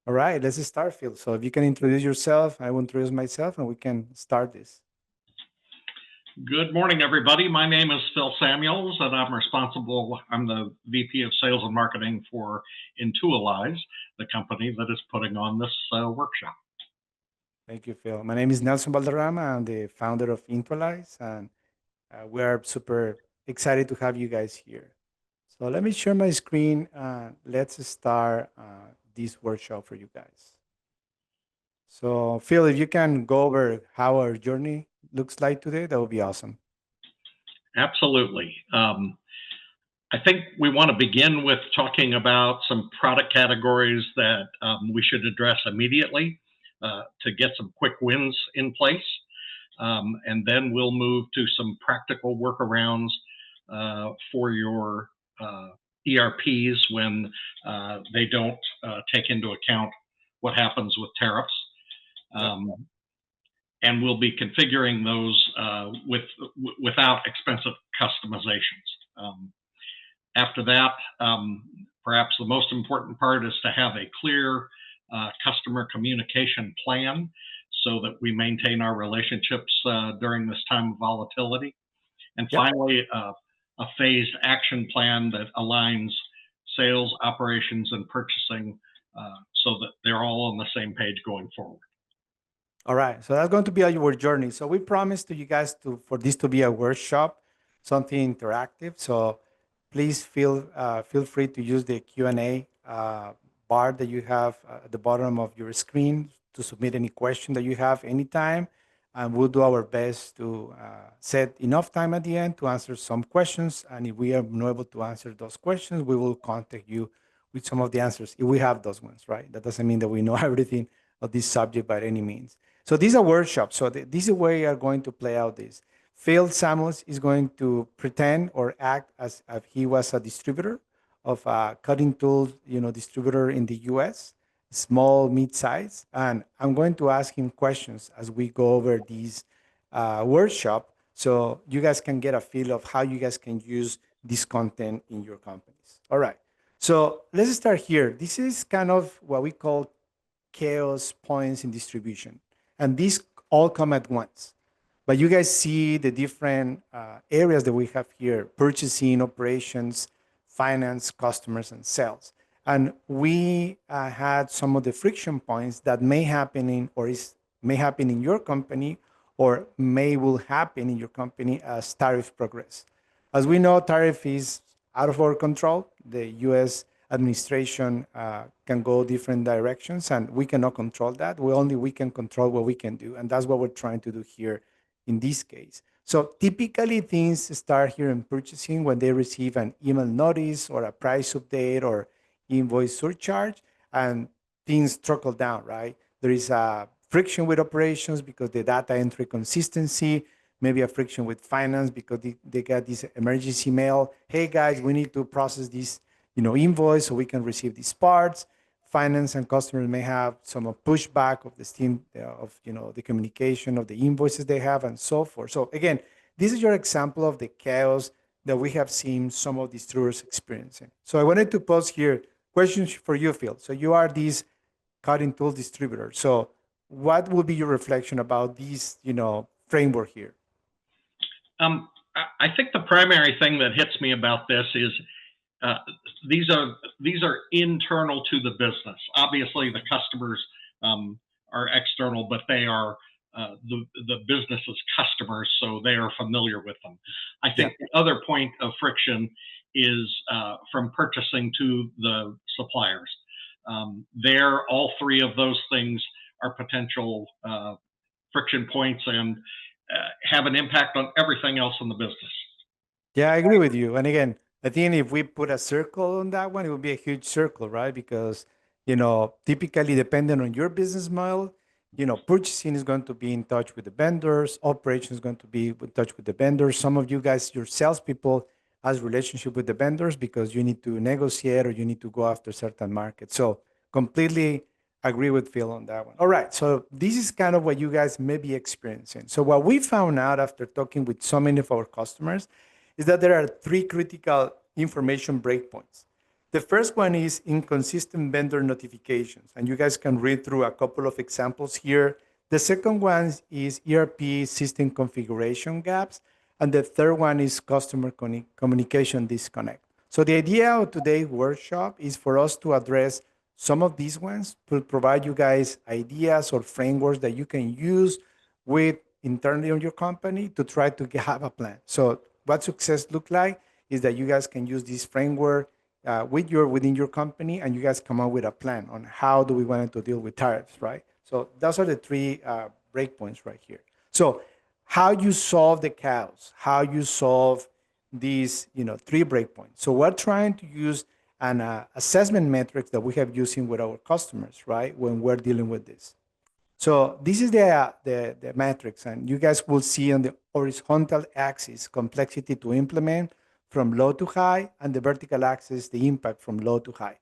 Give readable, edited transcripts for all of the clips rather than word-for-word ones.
All right, let's start, Phil. So if you can introduce yourself, I will introduce myself, and we can start this. Good morning, everybody. My name is Phil Samuels, and I'm the VP of Sales and Marketing for Intualize, the company that is putting on this workshop. Thank you, Phil. My name is Nelson Valderrama. I'm the founder of Intualize, and we are super excited to have you guys here. So let me share my screen. Let's start this workshop for you guys. So, Phil, if you can go over how our journey looks like today, that would be awesome. Absolutely. I think we want to begin with talking about some product categories that we should address immediately to get some quick wins in place. And then we'll move to some practical workarounds for your ERPs when they don't take into account what happens with tariffs. And we'll be configuring those without expensive customizations. After that, perhaps the most important part is to have a clear customer communication plan so that we maintain our relationships during this time of volatility. And finally, a phased action plan that aligns sales, operations, and purchasing so that they're all on the same page going forward. All right, so that's going to be our journey. So we promised to you guys for this to be a workshop, something interactive. So please feel free to use the Q&A bar that you have at the bottom of your screen to submit any question that you have anytime. And we'll do our best to set enough time at the end to answer some questions. And if we are not able to answer those questions, we will contact you with some of the answers if we have those ones, right? That doesn't mean that we know everything of this subject by any means. So this is a workshop. So this is the way we are going to play out this. Phil Samuels is going to pretend or act as if he was a distributor of a cutting tool, distributor in the U.S., small, mid-size, and I'm going to ask him questions as we go over this workshop, so you guys can get a feel of how you guys can use this content in your companies. All right, so let's start here. This is kind of what we call chaos points in distribution, and these all come at once. But you guys see the different areas that we have here: purchasing, operations, finance, customers, and sales. And we had some of the friction points that may happen may happen in your company, or will happen in your company as tariff progress. As we know, tariff is out of our control. The U.S. administration can go different directions, and we cannot control that. We can control what we can do, and that's what we're trying to do here in this case. So typically things start here in purchasing when they receive an email notice or a price update or invoice surcharge, and things trickle down, right? There is a friction with operations because the data entry consistency, maybe a friction with finance because they get this emergency mail. Hey guys, we need to process this, invoice so we can receive these parts. Finance and customers may have some pushback of the steam of the communication of the invoices they have and so forth. So again, this is your example of the chaos that we have seen some of distributors experiencing. So I wanted to pose here questions for you, Phil. So you are this cutting tool distributor. So what would be your reflection about this, framework here? I think the primary thing that hits me about this is these are internal to the business. Obviously, the customers are external, but they are the business's customers, so they are familiar with them. I think the other point of friction is from purchasing to the suppliers. All three of those things are potential friction points and have an impact on everything else in the business. Yeah, I agree with you. And again, I think if we put a circle on that one, it would be a huge circle, right? Because, typically depending on your business model, purchasing is going to be in touch with the vendors, operations is going to be in touch with the vendors. Some of you guys, your salespeople, has relationship with the vendors because you need to negotiate or you need to go after certain markets. So completely agree with Phil on that one. All right, so this is kind of what you guys may be experiencing. So what we found out after talking with so many of our customers is that there are three critical information breakpoints. The first one is inconsistent vendor notifications, and you guys can read through a couple of examples here. The second one is ERP system configuration gaps, and the third one is customer communication disconnect. So the idea of today's workshop is for us to address some of these ones, to provide you guys ideas or frameworks that you can use with internally on your company to try to have a plan. So what success look like is that you guys can use this framework within your company, and you guys come up with a plan on how do we want to deal with tariffs, right? So those are the three breakpoints right here. So how you solve the chaos, how you solve these, three breakpoints. So we're trying to use an assessment metrics that we have using with our customers, right? When we're dealing with this. So this is the matrix, and you guys will see on the horizontal axis complexity to implement from low to high, and the vertical axis the impact from low to high.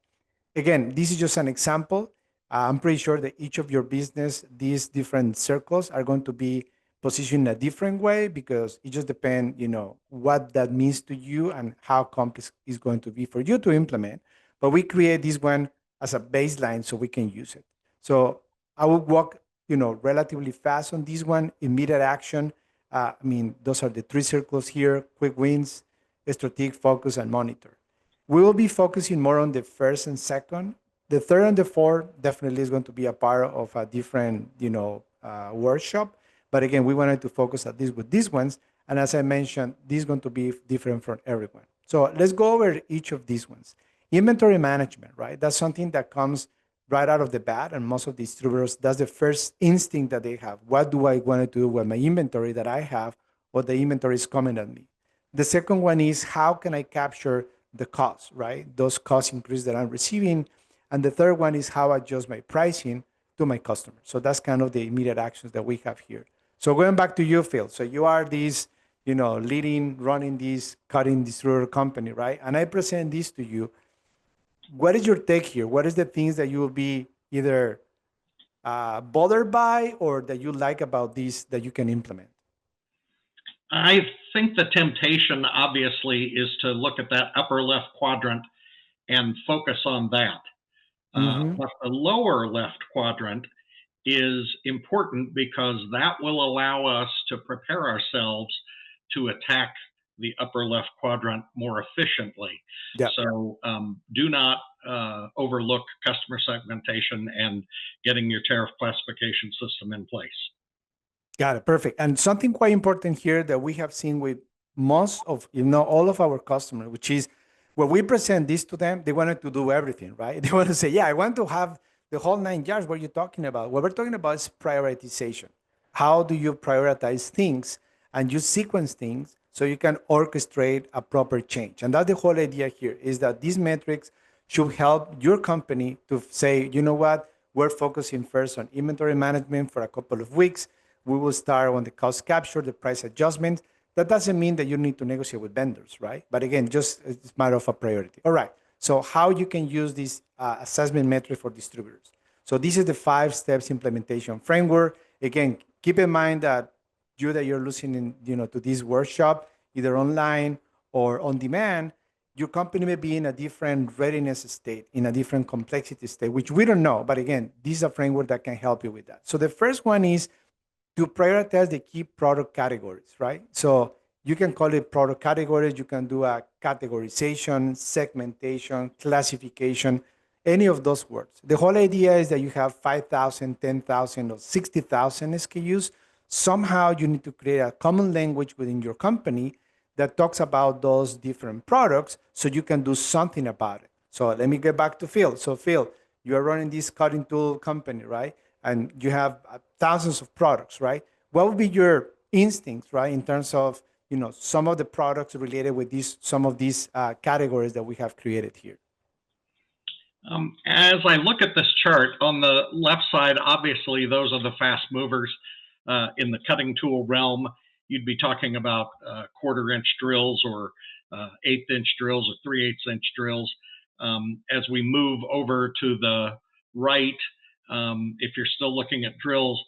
Again, this is just an example. I'm pretty sure that each of your business, these different circles are going to be positioned in a different way because it just depends, what that means to you and how complex it's going to be for you to implement. But we create this one as a baseline so we can use it. So I will walk, relatively fast on this one. Immediate action. Those are the three circles here: quick wins, strategic focus, and monitor. We will be focusing more on the first and second. The third and the fourth definitely is going to be a part of a different, workshop. But again, we wanted to focus at this with these ones. And as I mentioned, this is going to be different for everyone. So let's go over each of these ones. Inventory management, right? That's something that comes right out of the bat. And most of the distributors, that's the first instinct that they have. What do I want to do with my inventory that I have, or the inventory is coming at me? The second one is how can I capture the cost, right? Those cost increases that I'm receiving. And the third one is how I adjust my pricing to my customers. So that's kind of the immediate actions that we have here. So going back to you, Phil. So you are this, running this cutting distributor company, right? And I present this to you. What is your take here? What is the things that you will be either bothered by or that you like about this that you can implement? I think the temptation, obviously, is to look at that upper left quadrant and focus on that. Mm-hmm. But the lower left quadrant is important because that will allow us to prepare ourselves to attack the upper left quadrant more efficiently. Yeah. So do not overlook customer segmentation and getting your tariff classification system in place. Got it. Perfect. And something quite important here that we have seen with most of, all of our customers, which is when we present this to them, they wanted to do everything, right? They want to say, yeah, I want to have the whole 9 yards. What are you talking about? What we're talking about is prioritization. How do you prioritize things and you sequence things so you can orchestrate a proper change? And that's the whole idea here, is that these metrics should help your company to say, you know what, we're focusing first on inventory management for a couple of weeks. We will start on the cost capture, the price adjustment. That doesn't mean that you need to negotiate with vendors, right? But again, just it's a matter of a priority. All right. So how you can use this assessment metric for distributors. So this is the 5 steps implementation framework. Again, keep in mind that you're listening, to this workshop, either online or on demand, your company may be in a different readiness state, in a different complexity state, which we don't know. But again, this is a framework that can help you with that. So the first one is to prioritize the key product categories, right? So you can call it product categories. You can do a categorization, segmentation, classification, any of those words. The whole idea is that you have 5,000, 10,000, or 60,000 SKUs. Somehow you need to create a common language within your company that talks about those different products so you can do something about it. So let me get back to Phil. So Phil, you are running this cutting tool company, right? And you have thousands of products, right? What would be your instincts, right, in terms of some of the products related with some of these categories that we have created here? As I look at this chart on the left side, obviously those are the fast movers in the cutting tool realm. You'd be talking about quarter-inch drills or eighth-inch drills or 3/8-inch drills. As we move over to the right, if you're still looking at drills,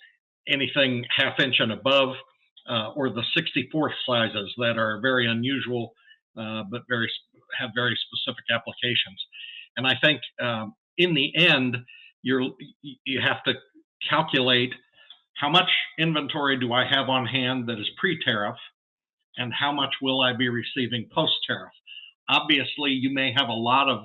anything half-inch and above, or the 64th sizes that are very unusual, but have very specific applications. And I think in the end, you have to calculate how much inventory do I have on hand that is pre-tariff, and how much will I be receiving post-tariff. Obviously, you may have a lot of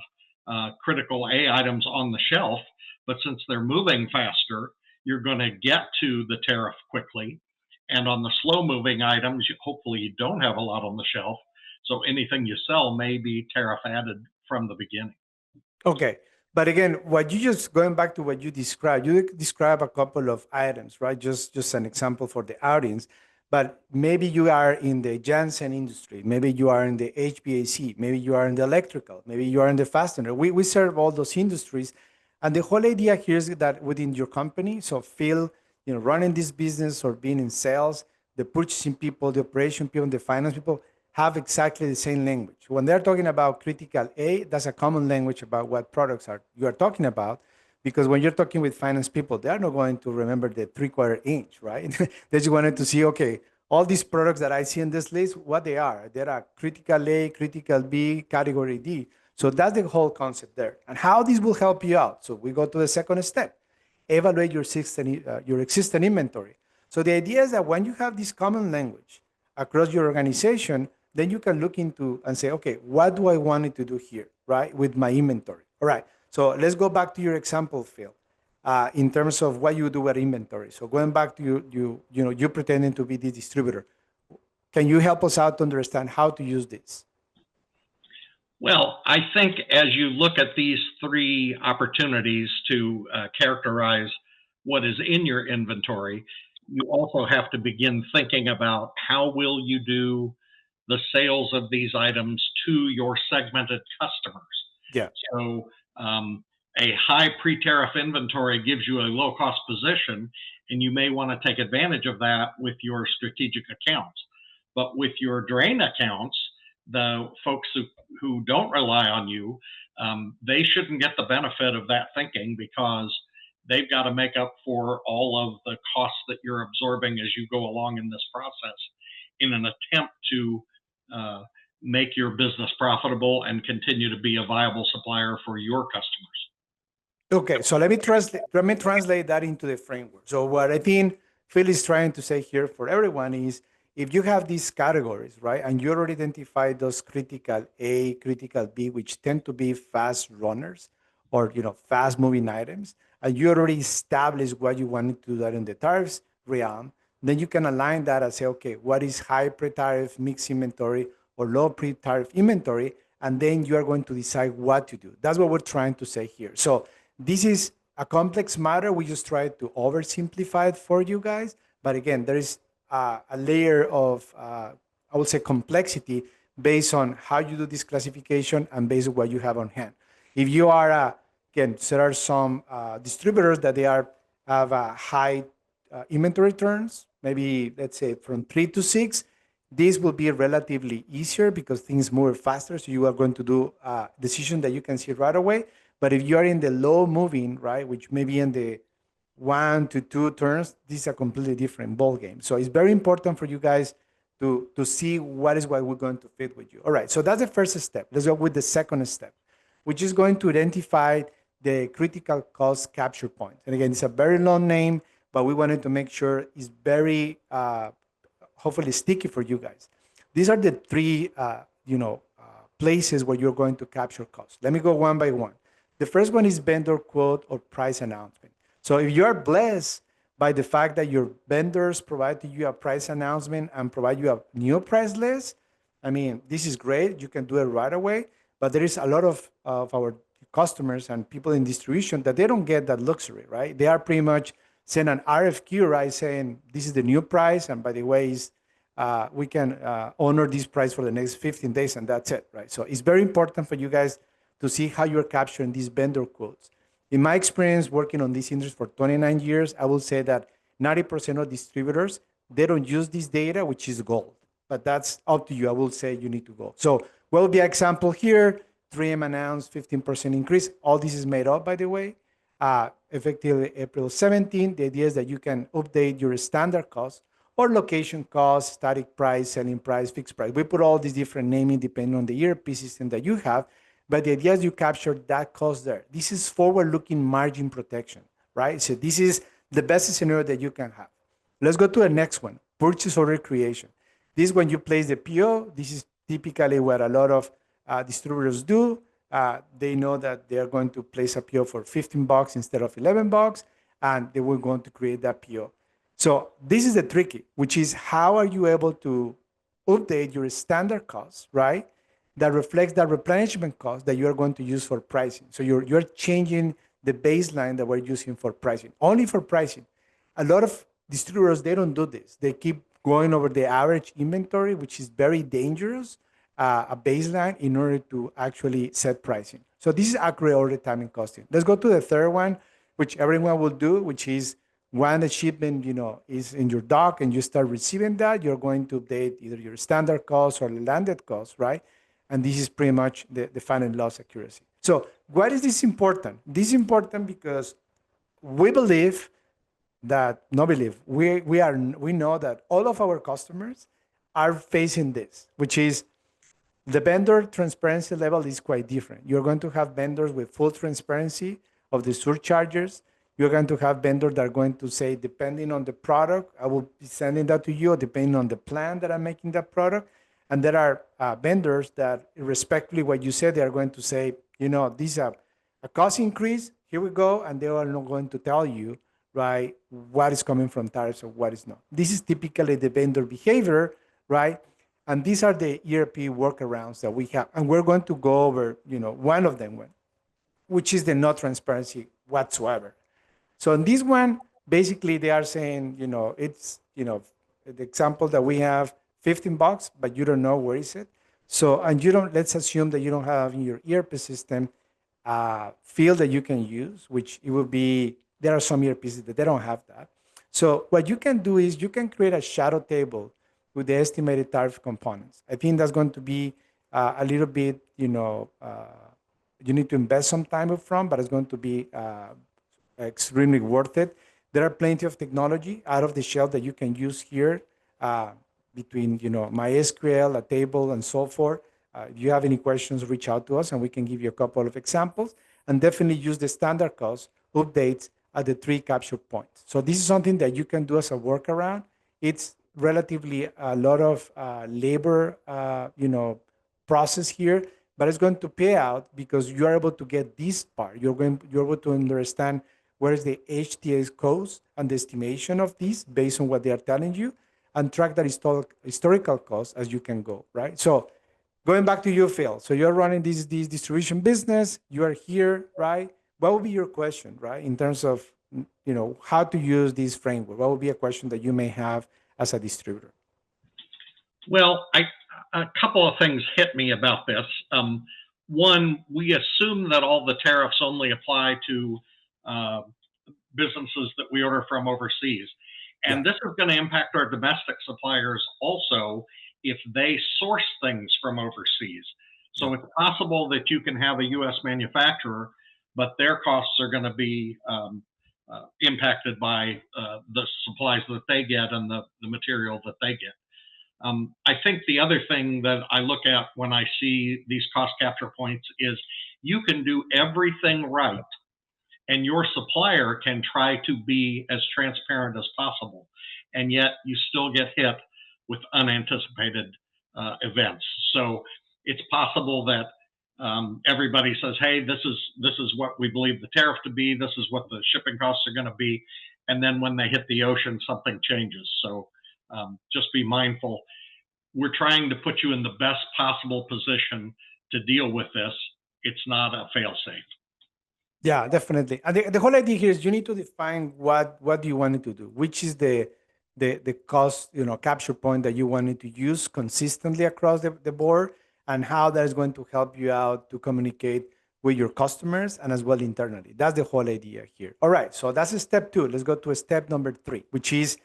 critical A items on the shelf, but since they're moving faster, you're going to get to the tariff quickly. And on the slow moving items, hopefully you don't have a lot on the shelf. So anything you sell may be tariff added from the beginning. Okay. But again, what you just going back to what you describe a couple of items, right? Just an example for the audience. But maybe you are in the Janssen industry, maybe you are in the HVAC, maybe you are in the electrical, maybe you are in the fastener. We serve all those industries. And the whole idea here is that within your company, so Phil, running this business or being in sales, the purchasing people, the operation people, the finance people have exactly the same language. When they're talking about critical A, that's a common language about what products you are talking about. Because when you're talking with finance people, they are not going to remember the 3/4 inch, right? They just wanted to see, okay, all these products that I see in this list, what they are. There are critical A, critical B, category D. So that's the whole concept there. And how this will help you out. So we go to the second step. Evaluate your existing inventory. So the idea is that when you have this common language across your organization, then you can look into and say, okay, what do I want it to do here, right, with my inventory? All right. So let's go back to your example, Phil, in terms of what you do with inventory. So going back to you pretending to be the distributor. Can you help us out to understand how to use this? Well, I think as you look at these three opportunities to characterize what is in your inventory, you also have to begin thinking about how will you do the sales of these items to your segmented customers. Yeah. So a high pre-tariff inventory gives you a low-cost position, and you may want to take advantage of that with your strategic accounts. But with your drain accounts, the folks who don't rely on you, they shouldn't get the benefit of that thinking, because they've got to make up for all of the costs that you're absorbing as you go along in this process in an attempt to make your business profitable and continue to be a viable supplier for your customers. Okay, so let me translate that into the framework. So what I think Phil is trying to say here for everyone is, if you have these categories, right, and you already identified those critical A, critical B, which tend to be fast runners or fast moving items, and you already established what you wanted to do that in the tariffs realm, then you can align that and say, okay, what is high pre-tariff mixed inventory or low pre-tariff inventory, and then you are going to decide what to do. That's what we're trying to say here. So this is a complex matter. We just try to oversimplify it for you guys. But again, there is a layer of, I would say, complexity based on how you do this classification and based on what you have on hand. If you are, again, there are some distributors that have a high inventory turns, maybe let's say from 3 to 6. This will be relatively easier because things move faster. So you are going to do a decision that you can see right away. But if you are in the low moving, right, which may be in the 1 to 2 turns, this is a completely different ball game. So it's very important for you guys to see what we're going to fit with you. All right, so that's the first step. Let's go with the second step, which is going to identify the critical cost capture point. And again, it's a very long name, but we wanted to make sure it's very, hopefully sticky for you guys. These are the three, places where you're going to capture costs. Let me go one by one. The first one is vendor quote or price announcement. So if you are blessed by the fact that your vendors provide to you a price announcement and provide you a new price list, I mean, this is great. You can do it right away. But there is a lot of our customers and people in distribution that they don't get that luxury, right? They are pretty much send an RFQ, right, saying this is the new price, and by the way, we can honor this price for the next 15 days, and that's it, right? So it's very important for you guys to see how you're capturing these vendor quotes. In my experience working on this industry for 29 years, I will say that 90% of distributors, they don't use this data, which is gold. But that's up to you. I will say you need to go. So what will be an example here? 3M announced 15% increase. All this is made up, by the way. Effective April 17, the idea is that you can update your standard cost or location cost, static price, selling price, fixed price. We put all these different naming depending on the ERP system that you have. But the idea is you capture that cost there. This is forward-looking margin protection, right? So this is the best scenario that you can have. Let's go to the next one, purchase order creation. This is when you place the PO. This is typically what a lot of distributors do. They know that they are going to place a PO for $15 instead of $11, and they will going to create that PO. So this is the tricky, which is how are you able to update your standard costs, right? That reflects that replenishment cost that you are going to use for pricing. So you're changing the baseline that we're using for pricing, only for pricing. A lot of distributors, they don't do this. They keep going over the average inventory, which is very dangerous, a baseline in order to actually set pricing. So this is accurate order timing costing. Let's go to the third one, which everyone will do, which is when the shipment, is in your dock and you start receiving that, you're going to update either your standard cost or the landed cost, right? And this is pretty much the final loss accuracy. So why is this important? This is important because we believe that, we know that all of our customers are facing this, which is the vendor transparency level is quite different. You're going to have vendors with full transparency of the surcharges. You're going to have vendors that are going to say, depending on the product, I will be sending that to you, depending on the plan that I'm making that product. And there are vendors that, irrespectively what you said, they are going to say, these are a cost increase, here we go, and they are not going to tell you, right, what is coming from tariffs or what is not. This is typically the vendor behavior, right? And these are the ERP workarounds that we have. And we're going to go over, one of them, which is the no transparency whatsoever. So in this one, basically they are saying, it's, the example that we have, $15, but you don't know where is it. So, and let's assume that you don't have in your ERP system field that you can use, which it will be, there are some ERPs that they don't have that. So what you can do is you can create a shadow table with the estimated tariff components. I think that's going to be a little bit, you need to invest some time up front, but it's going to be extremely worth it. There are plenty of technology out of the shelf that you can use here between, MySQL, a table, and so forth. If you have any questions, reach out to us, and we can give you a couple of examples. And definitely use the standard cost updates at the 3 capture points. So this is something that you can do as a workaround. It's relatively a lot of labor, process here, but it's going to pay out because you are able to get this part. You're able to understand where is the HTS cost and the estimation of this based on what they are telling you, and track that historical cost as you can go, right? So going back to you, Phil. So you're running this distribution business. You are here, right? What would be your question, right? In terms of, how to use this framework? What would be a question that you may have as a distributor? Well, a couple of things hit me about this. One, we assume that all the tariffs only apply to businesses that we order from overseas. And this is going to impact our domestic suppliers also if they source things from overseas. So it's possible that you can have a U.S. manufacturer, but their costs are going to be impacted by the supplies that they get and the material that they get. I think the other thing that I look at when I see these cost capture points is you can do everything right, and your supplier can try to be as transparent as possible, and yet you still get hit with unanticipated events. So it's possible that everybody says, "Hey, this is what we believe the tariff to be. This is what the shipping costs are going to be," and then when they hit the ocean, something changes. So just be mindful. We're trying to put you in the best possible position to deal with this. It's not a fail-safe. Yeah, definitely. And the whole idea here is you need to define what do you want it to do, which is the cost, capture point that you wanted to use consistently across the board, and how that is going to help you out to communicate with your customers and as well internally. That's the whole idea here. All right, so that's step 2. Let's go to step number 3, which is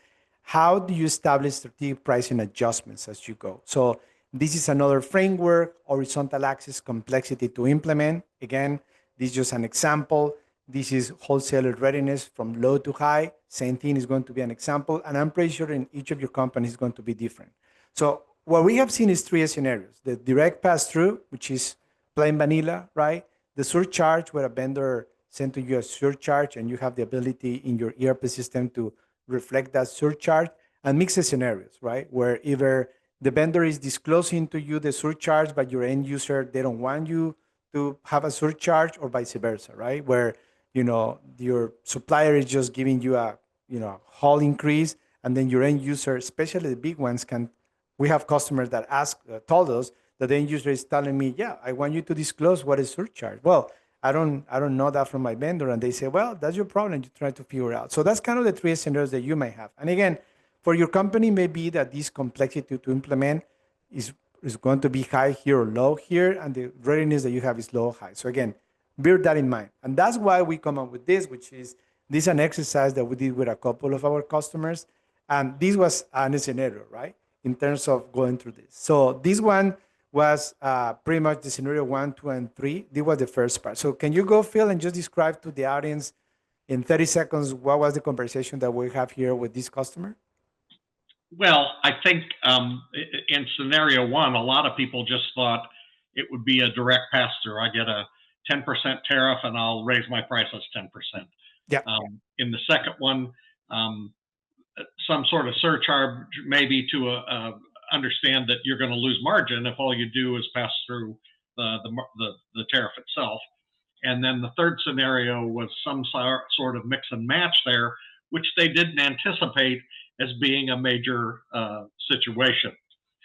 how do you establish strategic pricing adjustments as you go? So this is another framework, horizontal axis complexity to implement. Again, this is just an example. This is wholesaler readiness from low to high. Same thing is going to be an example. And I'm pretty sure in each of your companies is going to be different. So what we have seen is 3 scenarios. The direct pass-through, which is plain vanilla, right? The surcharge, where a vendor sent to you a surcharge and you have the ability in your ERP system to reflect that surcharge, and mixed scenarios, right? Where either the vendor is disclosing to you the surcharge, but your end user, they don't want you to have a surcharge, or vice versa, right? Where, your supplier is just giving you a, whole increase, and then your end user, especially the big ones, we have customers that told us that the end user is telling me, yeah, I want you to disclose what is surcharge. Well, I don't know that from my vendor. And they say, well, that's your problem. You try to figure it out. So that's kind of the three scenarios that you may have. And again, for your company, maybe that this complexity to implement is going to be high here or low here, and the readiness that you have is low or high. So again, bear that in mind. And that's why we come up with this, which is this is an exercise that we did with a couple of our customers. And this was an scenario, right? In terms of going through this. So this one was pretty much the scenario 1, 2, and 3. This was the first part. So can you go, Phil, and just describe to the audience in 30 seconds what was the conversation that we have here with this customer? Well, I think in scenario 1, a lot of people just thought it would be a direct pass through. I get a 10% tariff and I'll raise my prices 10%. Yeah. In the second one, some sort of surcharge, maybe to understand that you're going to lose margin if all you do is pass through the tariff itself. And then the third scenario was some sort of mix and match there, which they didn't anticipate as being a major situation.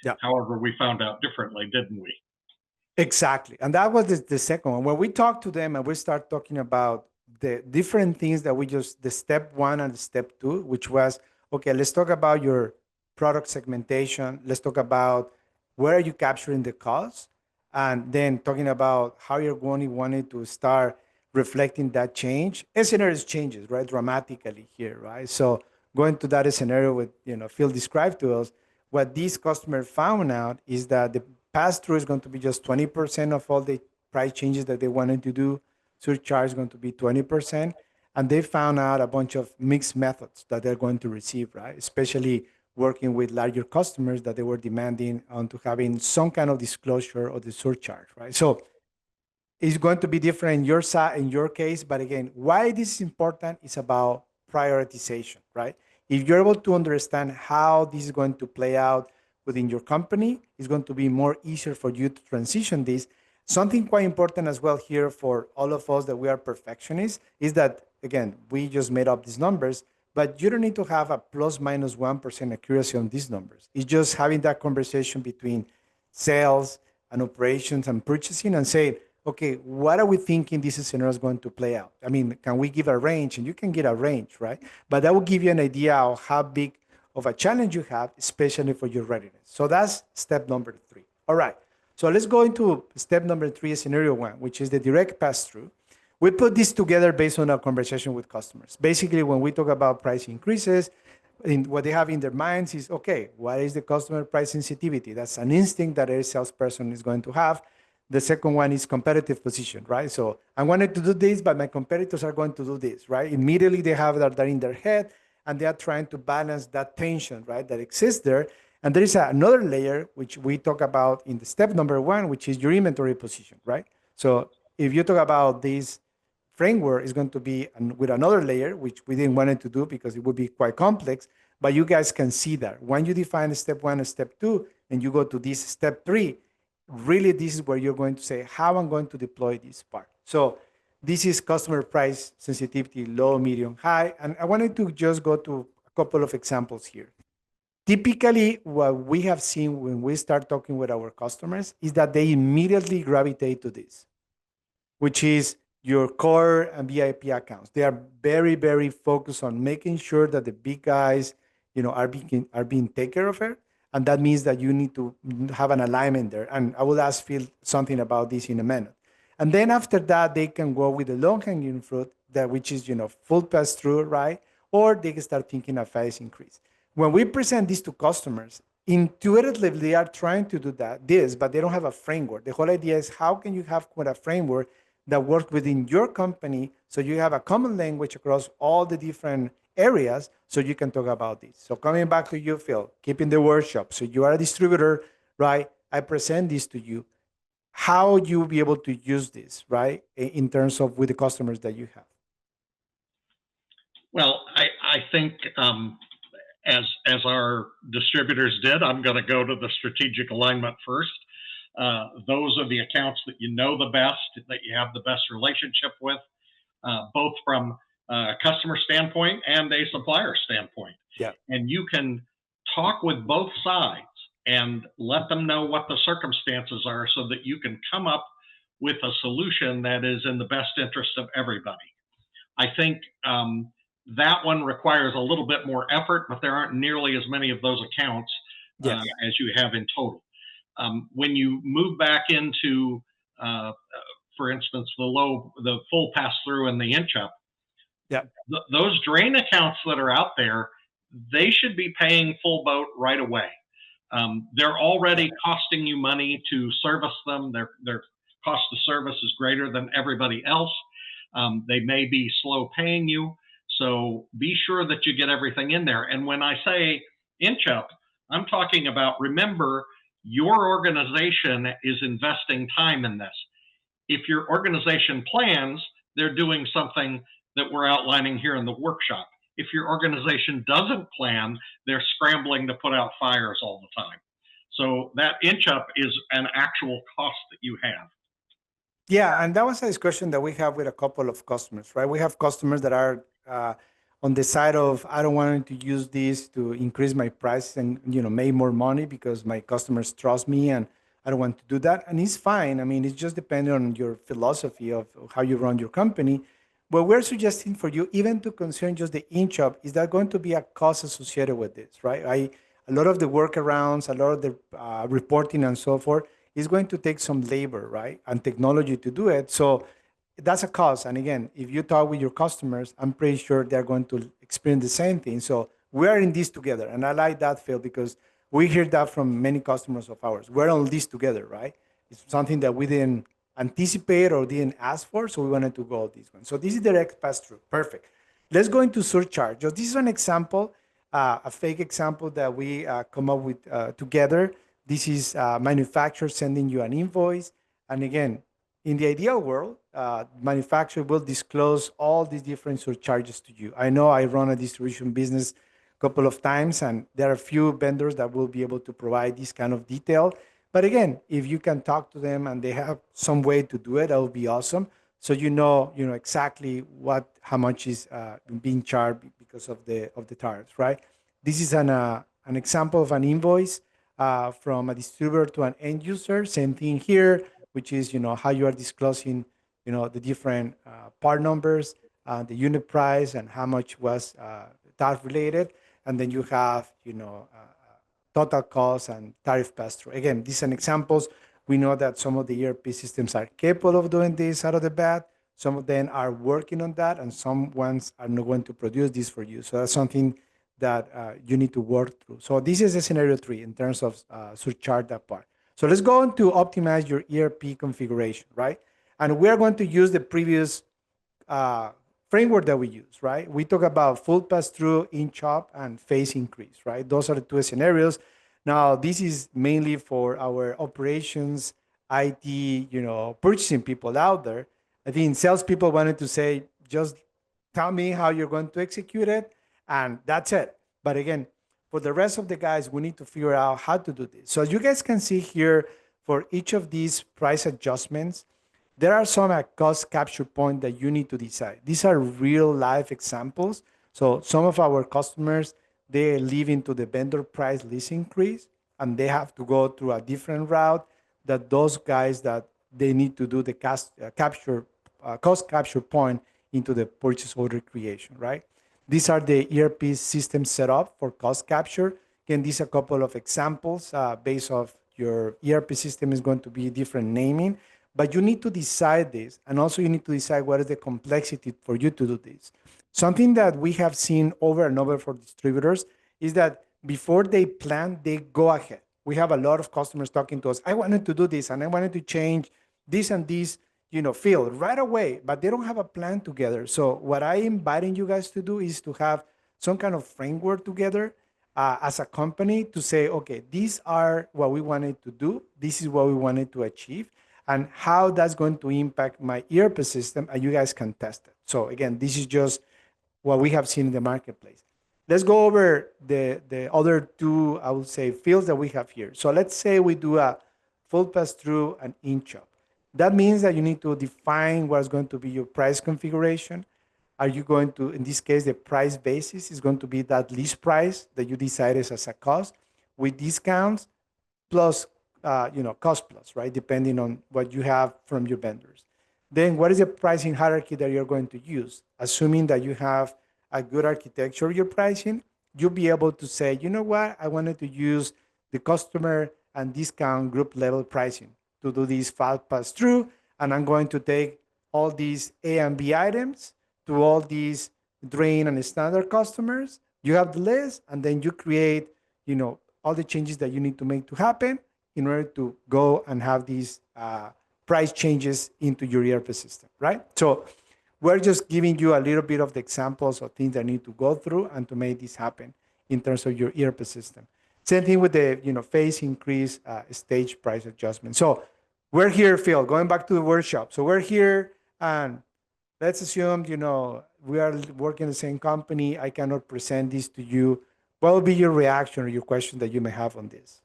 Yeah. However, we found out differently, didn't we? Exactly. And that was the second one. When we talked to them and we start talking about the different things that the step 1 and the step 2, which was, okay, let's talk about your product segmentation. Let's talk about where are you capturing the costs, and then talking about how you're wanting to start reflecting that change. Scenarios changes, right, dramatically here, right? So going to that scenario with, Phil described to us, what these customers found out is that the pass-through is going to be just 20% of all the price changes that they wanted to do. Surcharge is going to be 20%. And they found out a bunch of mixed methods that they're going to receive, right? Especially working with larger customers that they were demanding onto having some kind of disclosure of the surcharge, right? So it's going to be different in your side, in your case. But again, why this is important is about prioritization, right? If you're able to understand how this is going to play out within your company, it's going to be more easier for you to transition this. Something quite important as well here for all of us that we are perfectionists is that, again, we just made up these numbers, but you don't need to have a plus minus 1% accuracy on these numbers. It's just having that conversation between sales and operations and purchasing and say, okay, what are we thinking this scenario is going to play out? I mean, can we give a range? And you can get a range, right? But that will give you an idea of how big of a challenge you have, especially for your readiness. So that's step number 3. All right. So let's go into step number 3, scenario 1, which is the direct pass-through. We put this together based on our conversation with customers. Basically, when we talk about price increases, what they have in their minds is, okay, what is the customer price sensitivity? That's an instinct that every salesperson is going to have. The second one is competitive position, right? So I wanted to do this, but my competitors are going to do this, right? Immediately they have that in their head, and they are trying to balance that tension, right, that exists there. And there is another layer, which we talk about in the step number 1, which is your inventory position, right? So if you talk about this framework, is going to be with another layer, which we didn't want it to do because it would be quite complex, but you guys can see that. When you define step 1 and step 2, and you go to this step 3, really this is where you're going to say, how I'm going to deploy this part. So this is customer price sensitivity, low, medium, high. And I wanted to just go to a couple of examples here. Typically, what we have seen when we start talking with our customers is that they immediately gravitate to this, which is your core and VIP accounts. They are very, very focused on making sure that the big guys, are being taken care of it. And that means that you need to have an alignment there. And I will ask Phil something about this in a minute. And then after that, they can go with the low-hanging fruit, which is, full pass-through, right? Or they can start thinking of price increase. When we present this to customers, intuitively they are trying to do this, but they don't have a framework. The whole idea is, how can you have a framework that works within your company so you have a common language across all the different areas so you can talk about this. So coming back to you, Phil, keeping the workshop. So you are a distributor, right? I present this to you. how you be able to use this, right? In terms of with the customers that you have. Well, I think as our distributors did, I'm going to go to the strategic alignment first. Those are the accounts that you know the best, that you have the best relationship with, both from a customer standpoint and a supplier standpoint. Yeah. And you can talk with both sides and let them know what the circumstances are so that you can come up with a solution that is in the best interest of everybody. I think that one requires a little bit more effort, but there aren't nearly as many of those accounts Yes. as you have in total. When you move back into, for instance, the full pass through and the inch up, Yeah. those drain accounts that are out there, they should be paying full boat right away. They're already costing you money to service them. Their cost of service is greater than everybody else. They may be slow paying you. So be sure that you get everything in there. And when I say inch up, I'm talking about, remember, your organization is investing time in this. If your organization plans, they're doing something that we're outlining here in the workshop. If your organization doesn't plan, they're scrambling to put out fires all the time. So that inch up is an actual cost that you have. Yeah, and that was a discussion that we have with a couple of customers, right? We have customers that are on the side of I don't want to use this to increase my price and make more money because my customers trust me and I don't want to do that. And it's fine. I mean, it's just depending on your philosophy of how you run your company. But we're suggesting for you even to concern just the inch up, is that going to be a cost associated with this, right? A lot of the workarounds, a lot of the reporting and so forth is going to take some labor, right? And technology to do it. So that's a cost. And again, if you talk with your customers, I'm pretty sure they're going to experience the same thing. So we're in this together. And I like that, Phil, because we hear that from many customers of ours. We're on this together, right? It's something that we didn't anticipate or didn't ask for. So we wanted to go this one. So this is direct pass through. Perfect. Let's go into surcharge. So this is an example, a fake example that we come up with together. This is manufacturer sending you an invoice. And again, in the ideal world, manufacturer will disclose all these different surcharges to you. I know I run a distribution business a couple of times, and there are a few vendors that will be able to provide this kind of detail. But again, if you can talk to them and they have some way to do it, that would be awesome. So you know exactly how much is being charged because of the tariffs, right? This is an example of an invoice from a distributor to an end user. Same thing here, which is how you are disclosing the different part numbers, the unit price, and how much was tariff related, and then you have total cost and tariff pass through. Again, these are examples. We know that some of the ERP systems are capable of doing this out of the bat. Some of them are working on that, and some ones are not going to produce this for you. So that's something that you need to work through. So this is the scenario 3 in terms of surcharge that part. So let's go on to optimize your ERP configuration, right? And we're going to use the previous framework that we use, right? We talk about full pass-through, inch up, and phase increase, right? Those are the 2 scenarios. Now, this is mainly for our operations, IT, purchasing people out there. I think salespeople wanted to say, just tell me how you're going to execute it, and that's it. But again, for the rest of the guys, we need to figure out how to do this. So as you guys can see here, for each of these price adjustments, there are some cost capture point that you need to decide. These are real life examples. So some of our customers, they live into the vendor price list increase, and they have to go through a different route that those guys that they need to do the cost capture point into the purchase order creation, right? These are the ERP system set up for cost capture. Again, these are a couple of examples based off your ERP system is going to be different naming, but you need to decide this. And also you need to decide what is the complexity for you to do this. Something that we have seen over and over for distributors is that before they plan, they go ahead. We have a lot of customers talking to us. I wanted to do this and I wanted to change this and this, field right away, but they don't have a plan together. So what I'm inviting you guys to do is to have some kind of framework together as a company to say, okay, these are what we wanted to do. This is what we wanted to achieve. and how that's going to impact my ERP system, and you guys can test it. So again, this is just what we have seen in the marketplace. Let's go over the other two, I would say, fields that we have here. So let's say we do a full pass-through and in-shop. That means that you need to define what's going to be your price configuration. Are you going to, in this case, the price basis is going to be that list price that you decided as a cost with discounts plus, cost plus, right? Depending on what you have from your vendors. Then what is the pricing hierarchy that you're going to use? Assuming that you have a good architecture of your pricing, you'll be able to say, you know what, I wanted to use the customer and discount group level pricing to do this file pass through, and I'm going to take all these A and B items to all these drain and standard customers. You have the list, and then you create, all the changes that you need to make to happen in order to go and have these price changes into your ERP system, right? So we're just giving you a little bit of the examples of things that need to go through and to make this happen in terms of your ERP system. Same thing with the phase increase stage price adjustment. So we're here, Phil, going back to the workshop. So we're here, and let's assume we are working in the same company. I cannot present this to you. What will be your reaction or your question that you may have on this?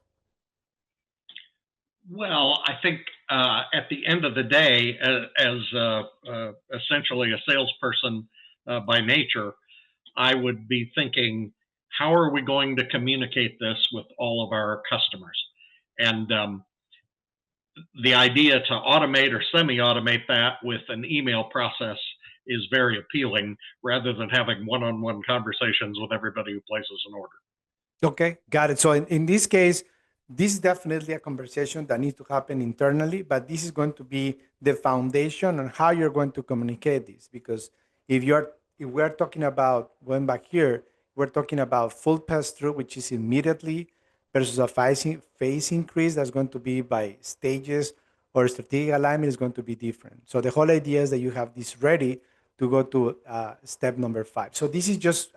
Well, I think at the end of the day, as essentially a salesperson by nature, I would be thinking, how are we going to communicate this with all of our customers? And the idea to automate or semi-automate that with an email process is very appealing, rather than having one-on-one conversations with everybody who places an order. Okay, got it. So in this case, this is definitely a conversation that needs to happen internally, but this is going to be the foundation on how you're going to communicate this. Because if we're talking about going back here, we're talking about full pass through, which is immediately, versus a phase increase that's going to be by stages, or strategic alignment is going to be different. So the whole idea is that you have this ready to go to step number 5. So this is just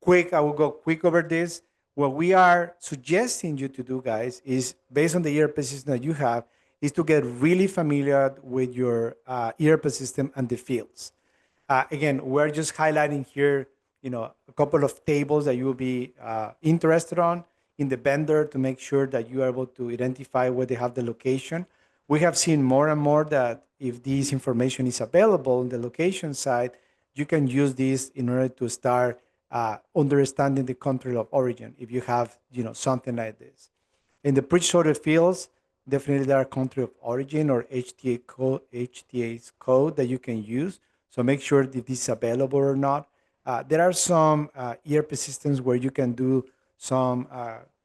quick. I will go quick over this. What we are suggesting you to do, guys, is based on the ERP system that you have, is to get really familiar with your ERP system and the fields. Again, we're just highlighting here, a couple of tables that you will be interested on in the vendor to make sure that you are able to identify where they have the location. We have seen more and more that if this information is available on the location side, you can use this in order to start understanding the country of origin. If you have, something like this. In the purchase order fields, definitely there are country of origin or HTA's code that you can use. So make sure that this is available or not. There are some ERP systems where you can do some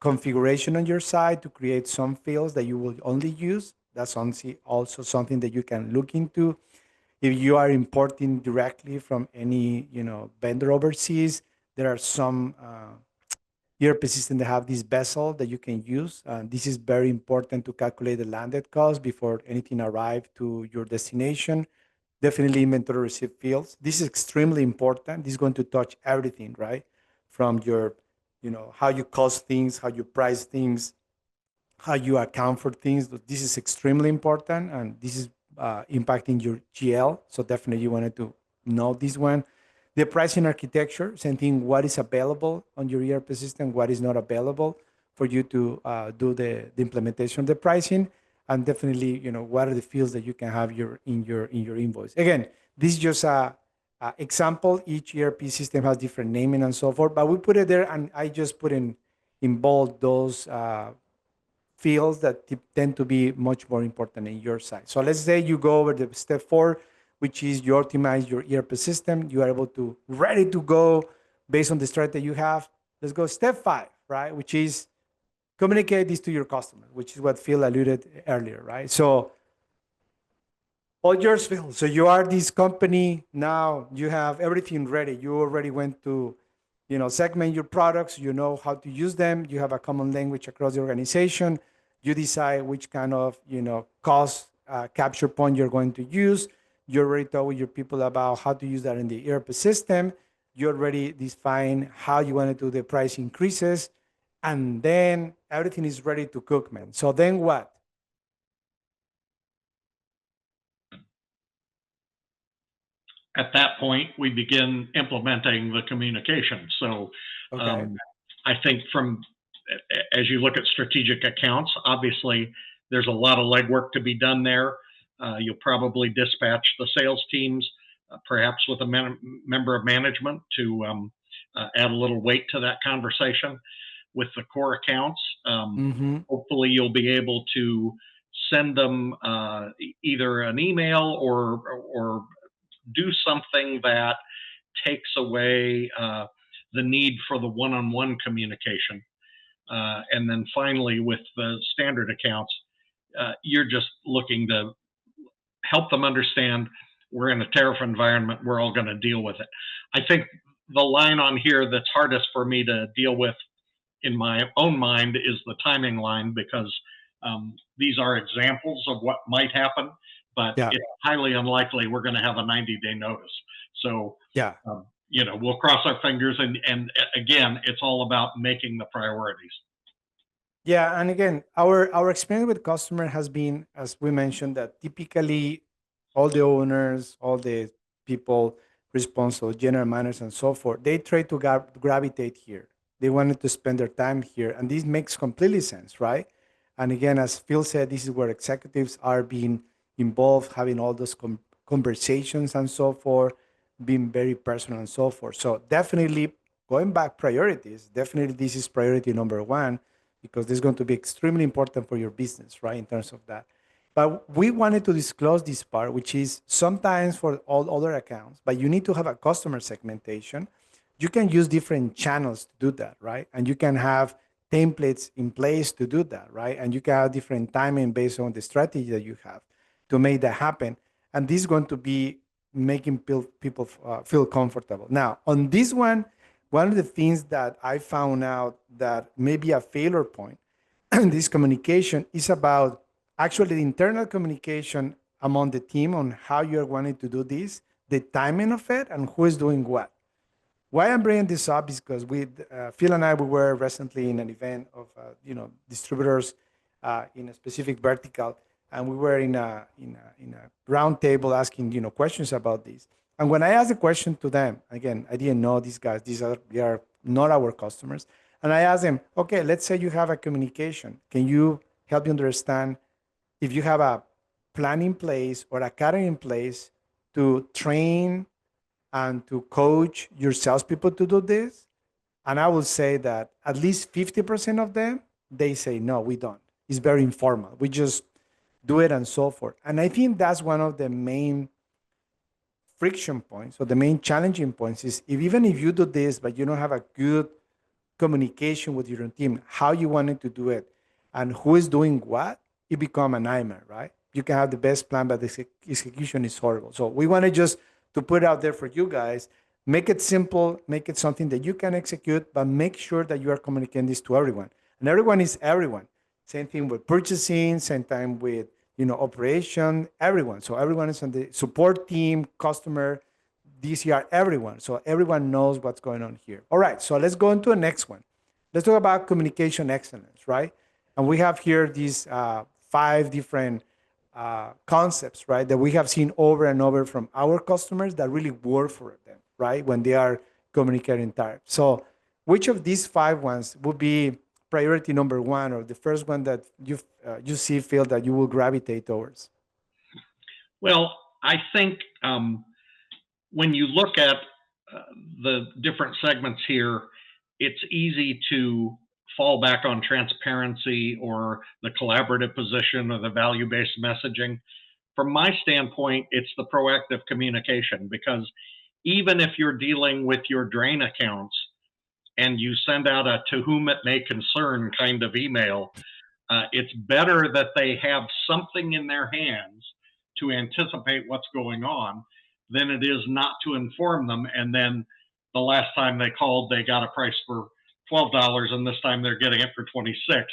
configuration on your side to create some fields that you will only use. That's also something that you can look into. If you are importing directly from any vendor overseas, there are some ERP systems that have this vessel that you can use. This is very important to calculate the landed cost before anything arrives to your destination. Definitely inventory receipt fields. This is extremely important. This is going to touch everything, right? From your, how you cost things, how you price things, how you account for things. This is extremely important, and this is impacting your GL. So definitely you wanted to know this one. The pricing architecture, same thing, what is available on your ERP system, what is not available for you to do the implementation of the pricing. And definitely, what are the fields that you can have in your invoice. Again, this is just a example. Each ERP system has different naming and so forth, but we put it there, and I just put in bold those fields that tend to be much more important in your side. So let's say you go over the step 4, which is you optimize your ERP system. You are able to ready to go based on the strategy you have. Let's go step 5, right? Which is communicate this to your customer, which is what Phil alluded earlier, right? So all yours, Phil. So you are this company now. You have everything ready. You already went to, segment your products. You know how to use them. You have a common language across the organization. You decide which kind of, cost capture point you're going to use. You already told your people about how to use that in the ERP system. You already define how you want to do the price increases. And then everything is ready to cook, man. So then what? at that point, we begin implementing the communication. So Okay. um, I think as you look at strategic accounts, obviously there's a lot of legwork to be done there. You'll probably dispatch the sales teams, perhaps with a member of management to add a little weight to that conversation. With the core accounts, Mm-hmm. hopefully you'll be able to send them either an email or do something that takes away the need for the one-on-one communication. And then finally, with the standard accounts, you're just looking to help them understand we're in a tariff environment. We're all going to deal with it. I think the line on here that's hardest for me to deal with in my own mind is the timing line, because these are examples of what might happen, but Yeah. it's highly unlikely we're going to have a 90-day notice. So, Yeah. we'll cross our fingers, and again, it's all about making the priorities. Yeah, and again, our experience with customer has been, as we mentioned, that typically all the owners, all the people responsible, general managers, and so forth, they try to gravitate here. They wanted to spend their time here, and this makes completely sense, right? And again, as Phil said, this is where executives are being involved, having all those conversations and so forth, being very personal and so forth. So definitely going back priorities, definitely this is priority number one, because this is going to be extremely important for your business, right? In terms of that. But we wanted to disclose this part, which is sometimes for all other accounts, but you need to have a customer segmentation. You can use different channels to do that, right? And you can have templates in place to do that, right? And you can have different timing based on the strategy that you have to make that happen. And this is going to be making people feel comfortable. Now, on this one of the things that I found out that may be a failure point in this communication is about actually the internal communication among the team on how you're wanting to do this, the timing of it, and who is doing what. Why I'm bringing this up is because Phil and I, we were recently in an event of distributors in a specific vertical, and we were in a round table asking questions about this. And when I asked the question to them, again, I didn't know these guys; they are not our customers. And I asked them, okay, let's say you have a communication. Can you help me understand if you have a plan in place or a cadence in place to train and to coach your salespeople to do this? And I will say that at least 50% of them, they say, no, we don't. It's very informal. We just do it and so forth. And I think that's one of the main friction points or the main challenging points is even if you do this, but you don't have a good communication with your own team, how you wanted to do it and who is doing what, it become a nightmare, right? You can have the best plan, but the execution is horrible. So we want to just to put it out there for you guys, make it simple, make it something that you can execute, but make sure that you are communicating this to everyone. And everyone is everyone. Same thing with purchasing, same time with operation, everyone. So everyone is on the support team, customer, DCR, everyone. So everyone knows what's going on here. All right, so let's go into the next one. Let's talk about communication excellence, right? And we have here these 5 different concepts, right, that we have seen over and over from our customers that really work for them, right, when they are communicating tariff. So which of these 5 ones would be priority number 1 or the first one that you see, feel that you will gravitate towards? Well, I think when you look at the different segments here, it's easy to fall back on transparency or the collaborative position or the value based messaging. From my standpoint, it's the proactive communication, because even if you're dealing with your drain accounts and you send out a to whom it may concern kind of email, it's better that they have something in their hands to anticipate what's going on than it is not to inform them. And then the last time they called, they got a price for $12, and this time they're getting it for 26.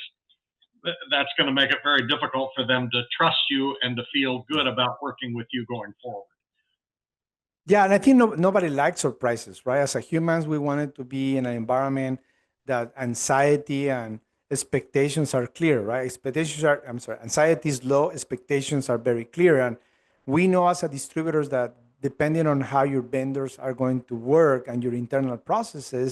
That's going to make it very difficult for them to trust you and to feel good about working with you going forward. Yeah, and I think nobody likes surprises, right? As a humans, we wanted to be in an environment that anxiety and expectations are clear, right? Anxiety is low, expectations are very clear. And we know as a distributors that depending on how your vendors are going to work and your internal processes,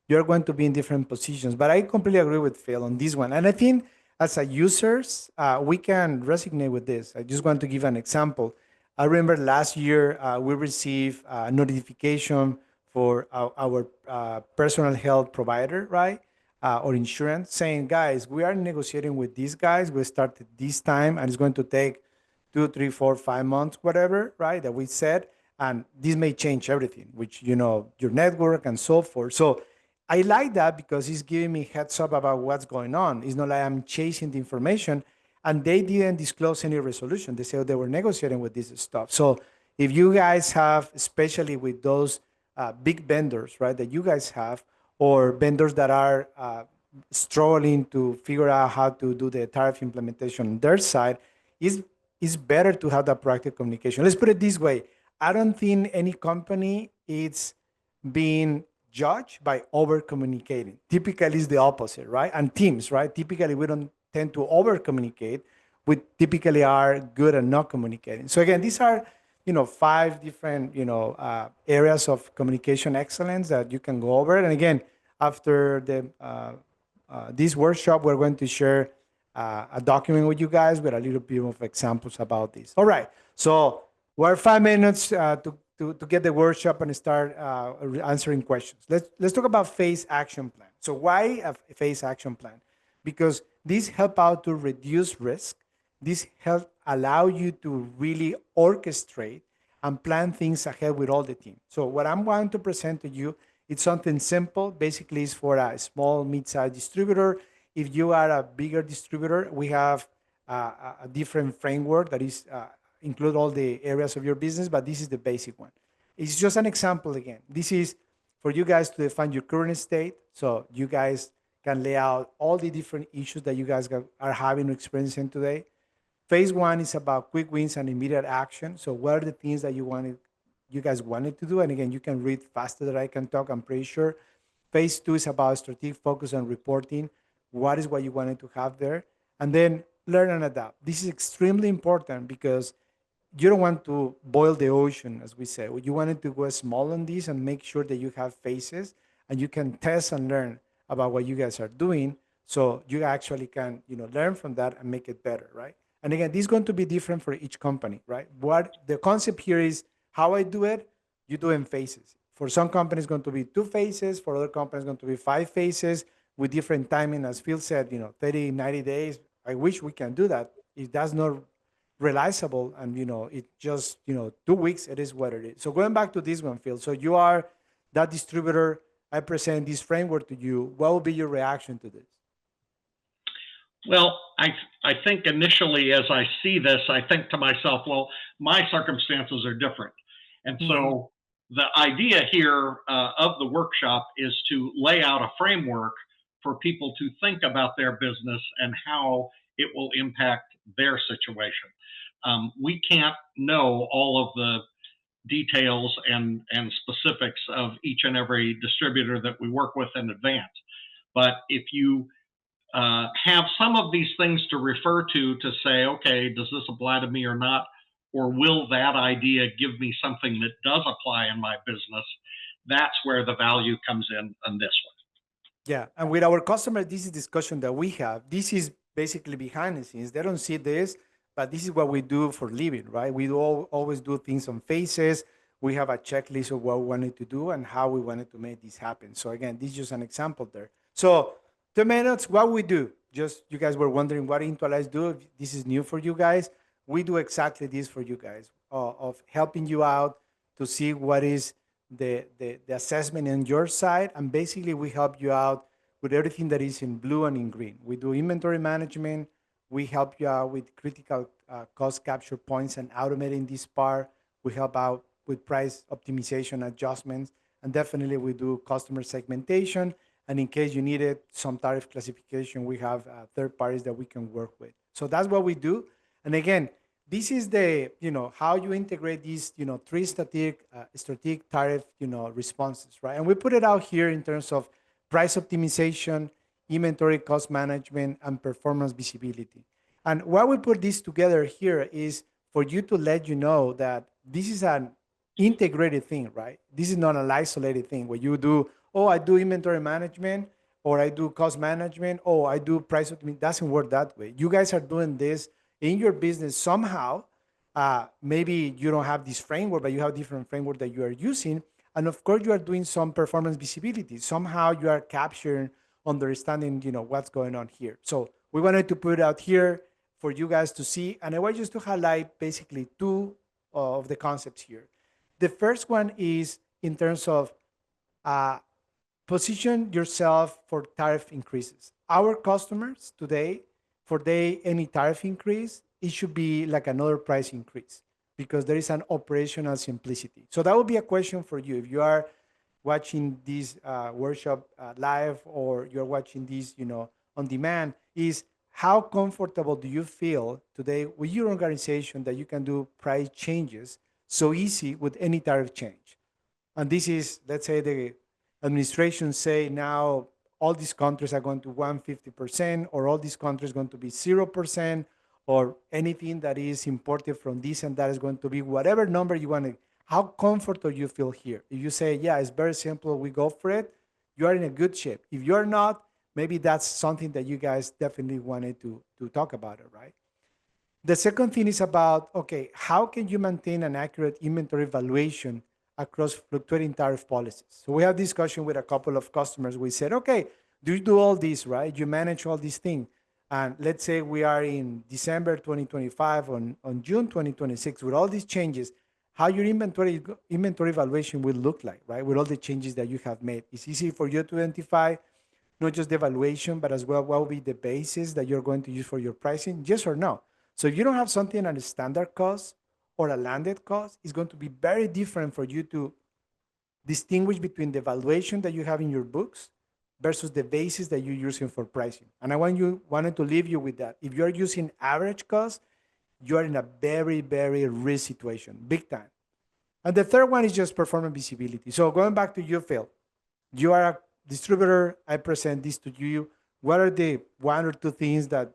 you're going to be in different positions. But I completely agree with Phil on this one. And I think as a users, we can resonate with this. I just want to give an example. I remember last year we received a notification for our personal health provider, right? Or insurance saying, guys, we are negotiating with these guys. We started this time and it's going to take 2, 3, 4, 5 months, whatever, right? That we said. And this may change everything, which, your network and so forth. So I like that because it's giving me heads up about what's going on. It's not like I'm chasing the information and they didn't disclose any resolution. They said they were negotiating with this stuff. So if you guys have, especially with those big vendors, right, that you guys have, or vendors that are struggling to figure out how to do the tariff implementation on their side, it's better to have that proactive communication. Let's put it this way. I don't think any company is being judged by over communicating. Typically, it's the opposite, right? And teams, right? Typically, we don't tend to over communicate. We typically are good at not communicating. So again, these are 5 different areas of communication excellence that you can go over. And again, after the this workshop, we're going to share a document with you guys with a little bit of examples about this. All right, so we're 5 minutes to get the workshop and start answering questions. Let's talk about phase action plan. So why a phase action plan? Because these help out to reduce risk. This help allow you to really orchestrate and plan things ahead with all the team. So what I'm going to present to you, it's something simple. Basically, it's for a small, mid-sized distributor. If you are a bigger distributor, we have a different framework that is include all the areas of your business, but this is the basic one. It's just an example again. This is for you guys to define your current state, so you guys can lay out all the different issues that you guys are having or experiencing today. Phase 1 is about quick wins and immediate action. So what are the things that you guys wanted to do? And again, you can read faster than I can talk, I'm pretty sure. Phase 2 is about strategic focus on reporting. What is what you wanted to have there? And then learn and adapt. This is extremely important because you don't want to boil the ocean, as we say. You wanted to go small on this and make sure that you have phases and you can test and learn about what you guys are doing, so you actually can learn from that and make it better, right? And again, this is going to be different for each company, right? What the concept here is how I do it, you do in phases. For some companies, it's going to be 2 phases. For other companies, it's going to be 5 phases with different timing. As Phil said, 30, 90 days. I wish we can do that. If that's not realizable and, it just, 2 weeks, it is what it is. So going back to this one, Phil, so you are that distributor. I present this framework to you. What will be your reaction to this? Well, I think initially as I see this, I think to myself, well, my circumstances are different. And so the idea here of the workshop is to lay out a framework for people to think about their business and how it will impact their situation. We can't know all of the details and specifics of each and every distributor that we work with in advance. But if you have some of these things to refer to say, okay, does this apply to me or not? Or will that idea give me something that does apply in my business? That's where the value comes in on this one. Yeah, and with our customers, this is discussion that we have. This is basically behind the scenes. They don't see this, but this is what we do for living, right? We always do things on phases. We have a checklist of what we wanted to do and how we wanted to make this happen. So again, this is just an example there. So 2 minutes, what we do. Just you guys were wondering what Intualize do. This is new for you guys. We do exactly this for you guys, of helping you out to see what is the assessment on your side. And basically, we help you out with everything that is in blue and in green. We do inventory management. We help you out with critical cost capture points and automating this part. We help out with price optimization adjustments. And definitely, we do customer segmentation. And in case you needed some tariff classification, we have third parties that we can work with. So that's what we do. And again, this is the, how you integrate these, 3 strategic tariff, responses, right? And we put it out here in terms of price optimization, inventory cost management, and performance visibility. And why we put this together here is for you to let you know that this is an integrated thing, right? This is not an isolated thing where you do, oh, I do inventory management or I do cost management, oh, I do price optimization. It doesn't work that way. You guys are doing this in your business somehow. Maybe you don't have this framework, but you have different framework that you are using. And of course, you are doing some performance visibility. Somehow you are capturing, understanding, what's going on here. So we wanted to put it out here for you guys to see. And I want just to highlight basically two of the concepts here. The first one is in terms of uh, position yourself for tariff increases. Our customers today, for any tariff increase, it should be like another price increase because there is an operational simplicity. So that would be a question for you. If you are watching this workshop live or you're watching this, on demand, is how comfortable do you feel today with your organization that you can do price changes so easy with any tariff change? And this is, let's say, the administration say now all these countries are going to 150%, or all these countries going to be 0%, or anything that is imported from this and that is going to be whatever number you want to. How comfortable you feel here? If you say, yeah, it's very simple, we go for it, you are in a good shape. If you're not, maybe that's something that you guys definitely wanted to talk about it, right? The second thing is about, okay, how can you maintain an accurate inventory valuation across fluctuating tariff policies? So we have discussion with a couple of customers. We said, okay, do you do all this, right? You manage all these things. And let's say we are in December 2025, on June 2026, with all these changes, how your inventory valuation will look like, right? With all the changes that you have made. It's easy for you to identify not just the valuation, but as well what will be the basis that you're going to use for your pricing, yes or no. So if you don't have something at a standard cost or a landed cost, it's going to be very different for you to distinguish between the valuation that you have in your books versus the basis that you're using for pricing. And I wanted to leave you with that. If you're using average cost, you're in a very, very risk situation, big time. And the third one is just performance visibility. So going back to you, Phil, you are a distributor. I present this to you. What are the one or two things that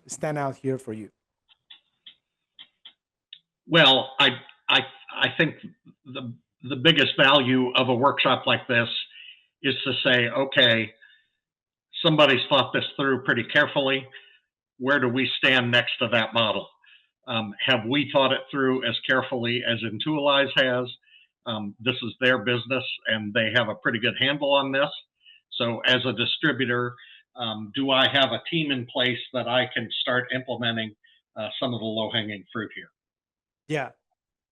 stand out here for you? Well, I think the biggest value of a workshop like this is to say, okay, somebody's thought this through pretty carefully. Where do we stand next to that model? Have we thought it through as carefully as Intualize has? This is their business, and they have a pretty good handle on this. So, as a distributor, do I have a team in place that I can start implementing some of the low-hanging fruit here? Yeah.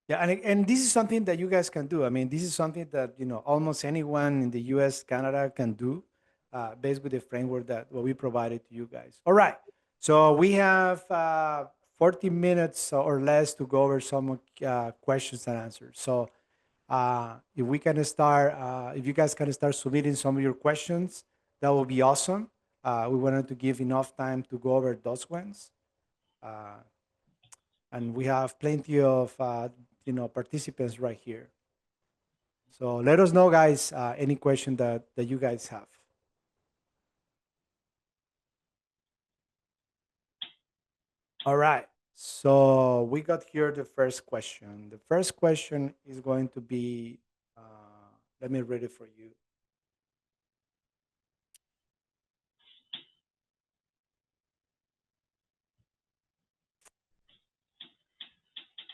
Yeah, and this is something that you guys can do. I mean, this is something that almost anyone in the U.S., Canada can do, based with the framework that what we provided to you guys. All right, so we have 40 minutes or less to go over some questions and answers. So if we can start, if you guys can start submitting some of your questions, that will be awesome. We wanted to give enough time to go over those ones. Uh, and we have plenty of participants right here. So let us know, guys, any question that you guys have. All right. So we got here the first question. The first question is going to be, let me read it for you.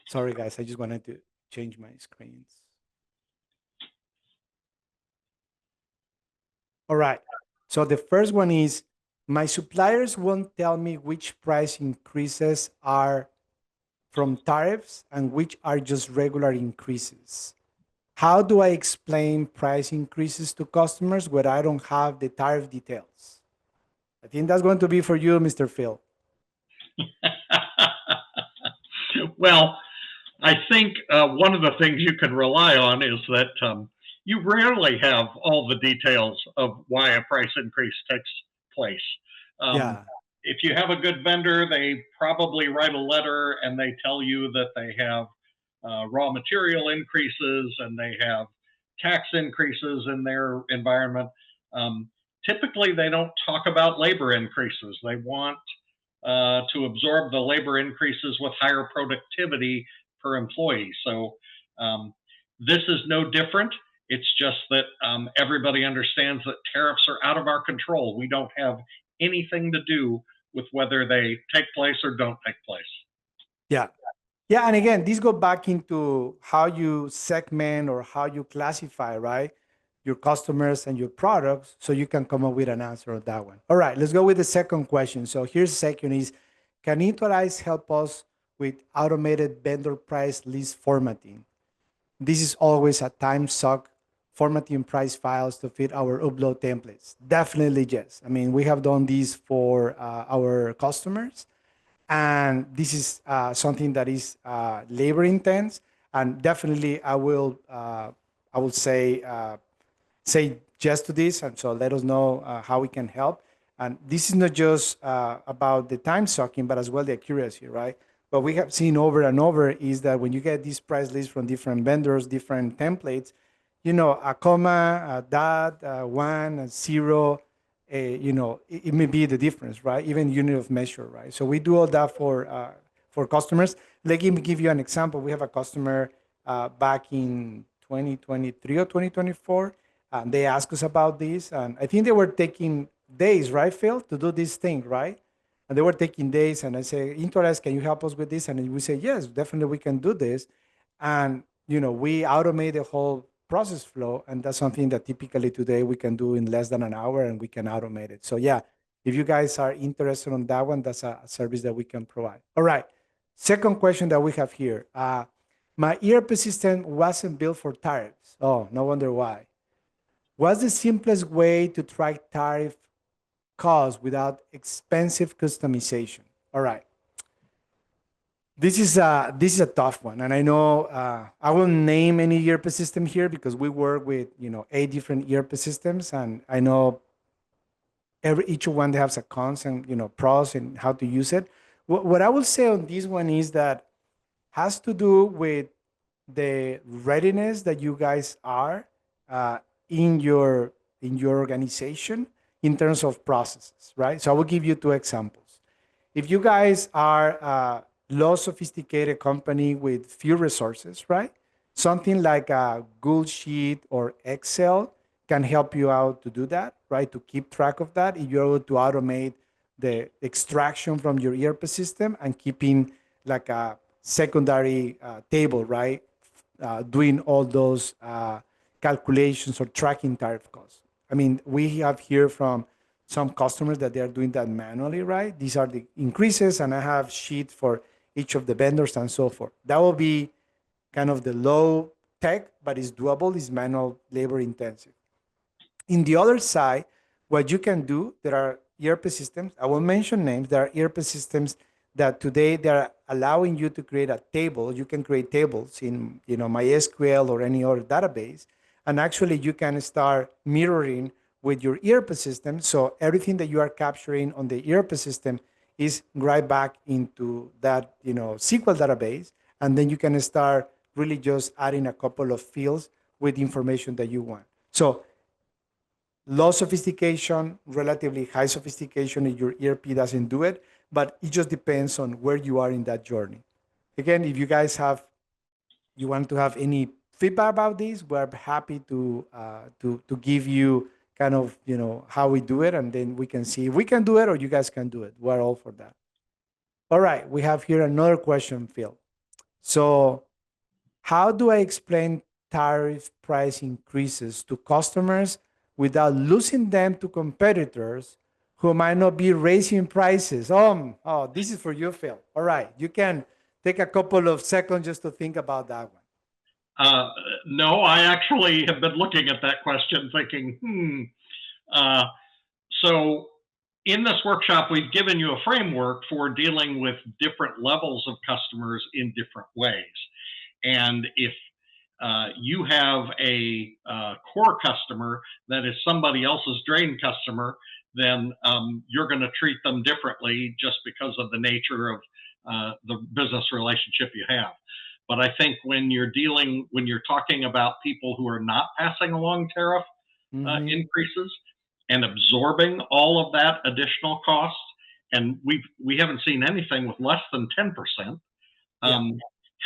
Sorry, guys. I just wanted to change my screens. All right. So the first one is, my suppliers won't tell me which price increases are from tariffs and which are just regular increases. How do I explain price increases to customers when I don't have the tariff details? I think that's going to be for you, Mr. Phil. Well, I think one of the things you can rely on is that you rarely have all the details of why a price increase takes place. Yeah. If you have a good vendor, they probably write a letter and they tell you that they have raw material increases and they have tax increases in their environment. Typically, they don't talk about labor increases. They want to absorb the labor increases with higher productivity per employee. So, um, This is no different. It's just that everybody understands that tariffs are out of our control. We don't have anything to do with whether they take place or don't take place. Yeah. Yeah. And again, this go back into how you segment or how you classify, right? Your customers and your products so you can come up with an answer on that one. All right, let's go with the second question. So here's the second is, can Intelize help us with automated vendor price list formatting? This is always a time suck formatting price files to fit our upload templates. Definitely yes. I mean, we have done this for our customers, and this is something that is labor intense. And definitely, I will say yes to this, and so let us know how we can help. And this is not just about the time sucking, but as well the accuracy, right? What we have seen over and over is that when you get these price lists from different vendors, different templates, a comma, a dot, a one, a zero, it may be the difference, right? Even unit of measure, right? So we do all that for customers. Let me give you an example. We have a customer back in 2023 or 2024. They asked us about this, and I think they were taking days, right, Phil, to do this thing, right? And they were taking days, and I say, Interest, can you help us with this? And we say, yes, definitely we can do this. And we automate the whole process flow, and that's something that typically today we can do in less than an hour, and we can automate it. So yeah, if you guys are interested on that one, that's a service that we can provide. All right. Second question that we have here. My ERP system wasn't built for tariffs. Oh, no wonder why. What's the simplest way to track tariff costs without expensive customization? All right. This is a tough one, and I know I won't name any ERP system here because we work with 8 different ERP systems, and I know each one has a cons and pros and how to use it. What I will say on this one is that has to do with the readiness that you guys are uh, in your organization in terms of processes, right? So I will give you 2 examples. If you guys are a low sophisticated company with few resources, right? Something like a Google Sheet or Excel can help you out to do that, right? To keep track of that. If you're able to automate the extraction from your ERP system and keeping like a secondary table, right? Doing all those calculations or tracking tariff costs. I mean, we have here from some customers that they are doing that manually, right? These are the increases, and I have sheet for each of the vendors and so forth. That will be kind of the low tech, but it's doable, it's manual labor intensive. In the other side, what you can do, there are ERP systems, I won't mention names, there are ERP systems that today they're allowing you to create a table. You can create tables in MySQL or any other database, and actually you can start mirroring with your ERP system. So everything that you are capturing on the ERP system is right back into that SQL database, and then you can start really just adding a couple of fields with information that you want. So low sophistication, relatively high sophistication if your ERP doesn't do it, but it just depends on where you are in that journey. Again, if you guys you want to have any feedback about this, we're happy to give you kind of how we do it, and then we can see if we can do it or you guys can do it. We're all for that. All right, we have here another question, Phil. So, how do I explain tariff price increases to customers without losing them to competitors who might not be raising prices? Oh, this is for you, Phil. All right, you can take a couple of seconds just to think about that one. No, I actually have been looking at that question thinking, so in this workshop, we've given you a framework for dealing with different levels of customers in different ways. And if you have a core customer that is somebody else's drain customer, then you're going to treat them differently just because of the nature of the business relationship you have. But I think when you're talking about people who are not passing along tariff increases and absorbing all of that additional cost, and we haven't seen anything with less than 10%.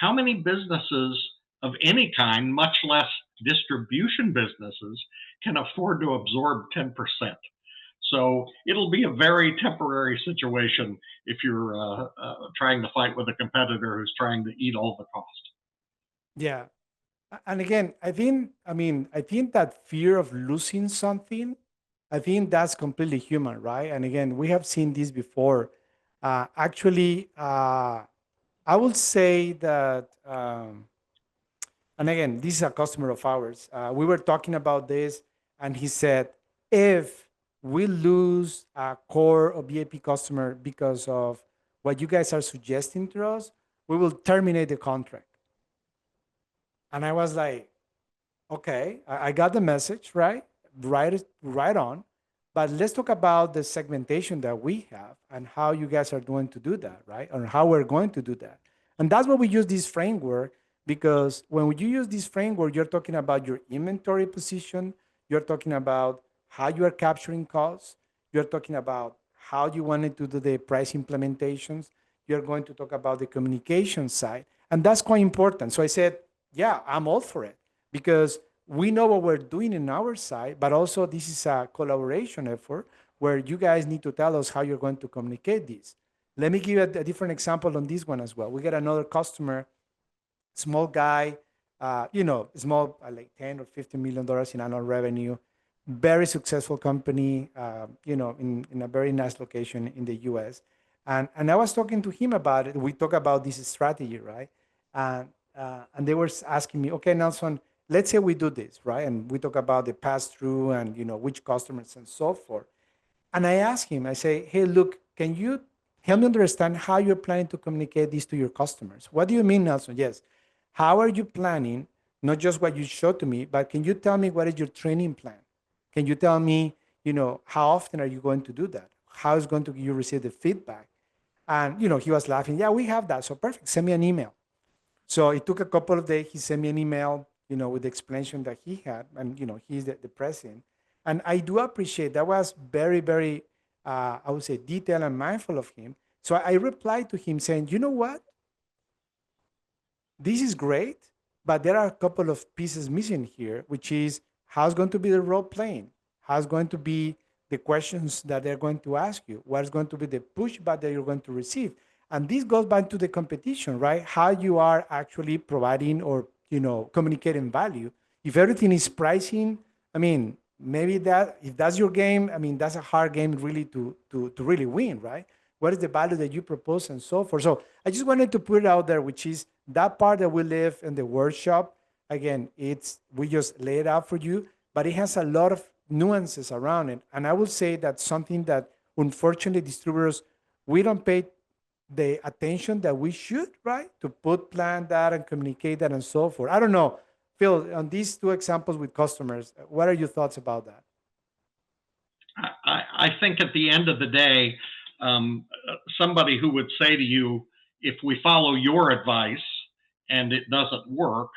How many businesses of any kind, much less distribution businesses, can afford to absorb 10%. So it'll be a very temporary situation if you're trying to fight with a competitor who's trying to eat all the cost. Yeah. And again, I think that fear of losing something, I think that's completely human, right? And again, we have seen this before. Actually, I would say that, and again, this is a customer of ours. We were talking about this, and he said, if we lose a core or VIP customer because of what you guys are suggesting to us, we will terminate the contract. And I was like, okay, I got the message, right? Right on. But let's talk about the segmentation that we have and how you guys are going to do that, right? Or how we're going to do that. And that's why we use this framework, because when you use this framework, you're talking about your inventory position, you're talking about how you are capturing costs, you're talking about how you wanted to do the price implementations, you're going to talk about the communication side. And that's quite important. So I said, yeah, I'm all for it, because we know what we're doing in our side, but also this is a collaboration effort where you guys need to tell us how you're going to communicate this. Let me give you a different example on this one as well. We get another customer, small guy, small, like 10 or $50 million in annual revenue, very successful company, in a very nice location in the US. And I was talking to him about it. We talk about this strategy, right? And they were asking me, okay, Nelson, let's say we do this, right? And we talk about the pass through and, which customers and so forth. And I asked him, I say, hey, look, can you help me understand how you're planning to communicate this to your customers? What do you mean, Nelson? Yes. How are you planning, not just what you showed to me, but can you tell me what is your training plan? Can you tell me, how often are you going to do that? How is going to you receive the feedback? And, he was laughing. Yeah, we have that. So perfect. Send me an email. So it took a couple of days. He sent me an email, with the explanation that he had. And, he's the president. And I do appreciate that was very, very, I would say, detailed and mindful of him. So I replied to him saying, you know what? This is great, but there are a couple of pieces missing here, which is how's going to be the role playing? How's going to be the questions that they're going to ask you? What's going to be the pushback that you're going to receive? And this goes back to the competition, right? How you are actually providing or, communicating value. If everything is pricing, I mean, maybe that if that's your game, I mean, that's a hard game really to really win, right? What is the value that you propose and so forth. So I just wanted to put it out there, which is that part that we live in the workshop. Again, we just lay it out for you, but it has a lot of nuances around it. And I would say that's something that unfortunately distributors, we don't pay the attention that we should, right? To plan that and communicate that and so forth. I don't know, Phil, on these two examples with customers, what are your thoughts about that? I think at the end of the day, somebody who would say to you, if we follow your advice and it doesn't work,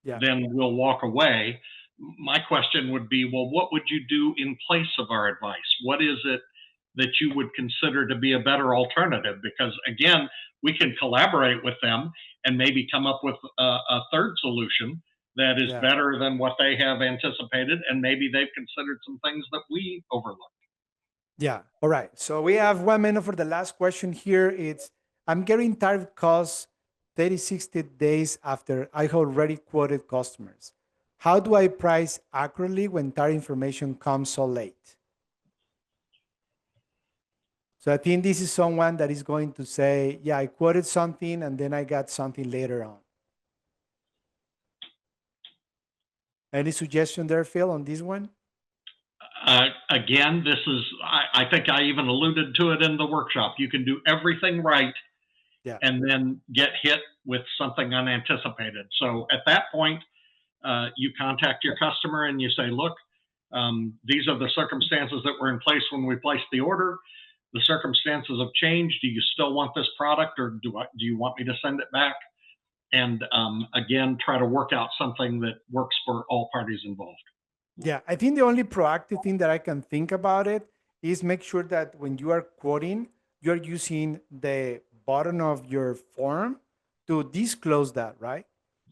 Yeah. then we'll walk away. My question would be, well, what would you do in place of our advice? What is it that you would consider to be a better alternative? Because again, we can collaborate with them and maybe come up with a third solution that is Yeah. better than what they have anticipated. And maybe they've considered some things that we overlooked. Yeah. All right. So we have 1 minute for the last question here. It's I'm getting tariff costs 30, 60 days after I already quoted customers. How do I price accurately when tariff information comes so late? So I think this is someone that is going to say, yeah, I quoted something and then I got something later on. Any suggestion there, Phil, on this one? Again, I think I even alluded to it in the workshop. You can do everything right Yeah. and then get hit with something unanticipated. So at that point, you contact your customer and you say, look, these are the circumstances that were in place when we placed the order. The circumstances have changed. Do you still want this product, or do you want me to send it back? And again, try to work out something that works for all parties involved. Yeah, I think the only proactive thing that I can think about it is make sure that when you are quoting, you're using the button of your form to disclose that, right?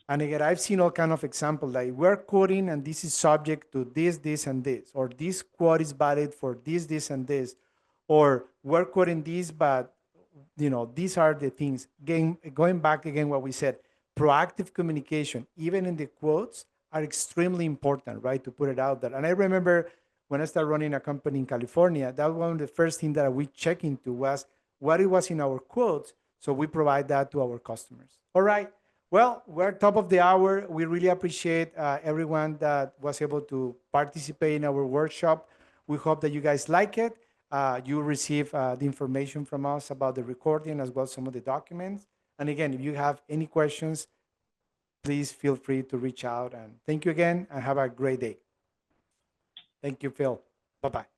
And again, I've seen all kind of examples like we're quoting and this is subject to this, this, and this, or this quote is valid for this, and this, or we're quoting this, but these are the things. Going back again, what we said, proactive communication, even in the quotes, are extremely important, right? To put it out there. And I remember when I started running a company in California, that was one of the first things that we check into was what it was in our quotes. So we provide that to our customers. All right. Well, we're top of the hour. We really appreciate everyone that was able to participate in our workshop. We hope that you guys like it. You receive the information from us about the recording as well as some of the documents. And again, if you have any questions, please feel free to reach out. And thank you again and have a great day. Thank you, Phil. Bye-bye.